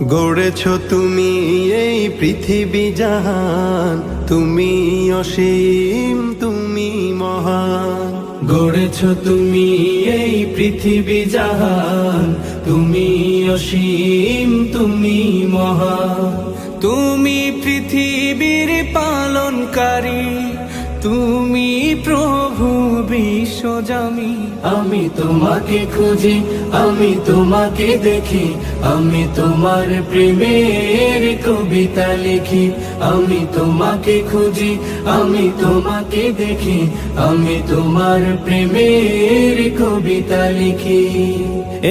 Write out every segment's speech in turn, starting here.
গড়েছ তুমি এই পৃথিবী জাহান, তুমি অসীম তুমি মহান। গড়েছ তুমি এই পৃথিবী জাহান, তুমি অসীম তুমি মহান। তুমি পৃথিবীর পালনকারী, তুমি প্রভু বিশ্বজামি। আমি তোমাকে খুঁজি, আমি তোমাকে দেখি, আমি তোমার প্রেমের কবিতা লিখি। আমি তোমাকে খুঁজি, আমি তোমাকে দেখি, আমি তোমার প্রেমের কবিতা লিখি।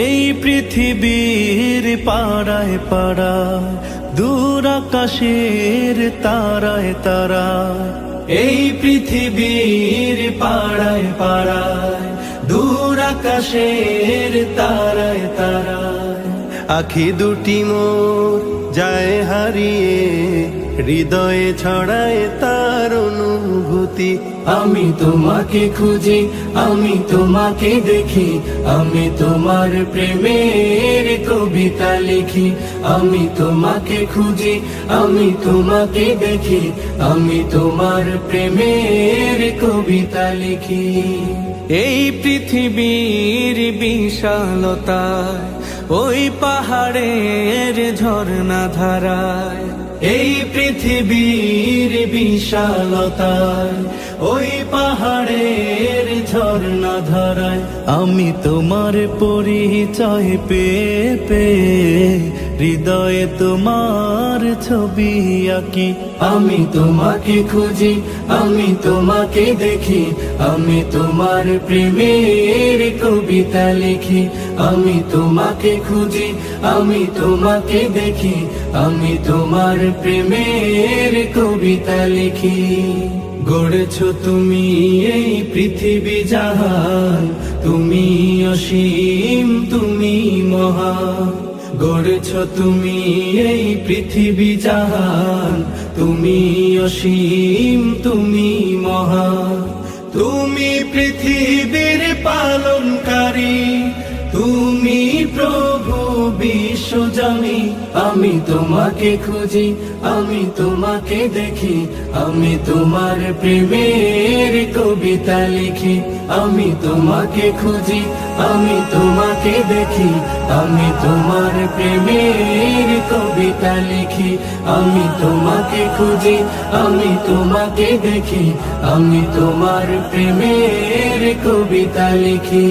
এই পৃথিবীর পাড়ায় পাড়ায়, দূর আকাশের তারায় তারায়, এই পৃথিবীর পাড়ায় পাড়ায়, দূর আকাশের তারায় তারায়, আখি দুটি মোর যায় হারিয়ে, হৃদয়ে ছড়ায় তার অনুভূতি। আমি তোমাকে খুঁজি, আমি তোমাকে দেখি, আমি তোমার প্রেমের কবিতা লিখি। আমি তোমাকে খুঁজি, আমি তোমাকে দেখি, আমি তোমার প্রেমের কবিতা লিখি। এই পৃথিবীর বিশালতায়, ওই পাহাড়ের ঝর্ণা ধারায়, এই পৃথিবীর বিশালতায়, ওই পাহাড়ের ঝর্ণা ধারায়, আমি তোমার পরিচয় পেয়ে পেয়ে হৃদয়ে তোমার ছবি আঁকি। আমি তোমাকে খুঁজি, আমি তোমাকে দেখি, আমি তোমার প্রেমের কবিতা লিখি। আমি তোমাকে খুঁজি, আমি তোমাকে দেখি, আমি তোমার প্রেমের কবিতা লিখি। গড়েছ তুমি এই পৃথিবী জাহান, তুমি অসীম তুমি মহান। গড়েছ তুমি এই পৃথিবী জাহান, তুমি অসীম তুমি মহান। তুমি পৃথিবীর পালনকারী, তুমি প্রভু বিশ্বজামি। আমি তোমাকে খুঁজি, আমি তোমাকে দেখি, আমি তোমার প্রেমের কবিতা লিখি। আমি তোমাকে খুঁজি, আমি তোমাকে দেখি, আমি তোমার প্রেমের কবিতা লিখি। আমি তোমাকে খুঁজি, আমি তোমাকে দেখি, আমি তোমার প্রেমের কবিতা লিখি।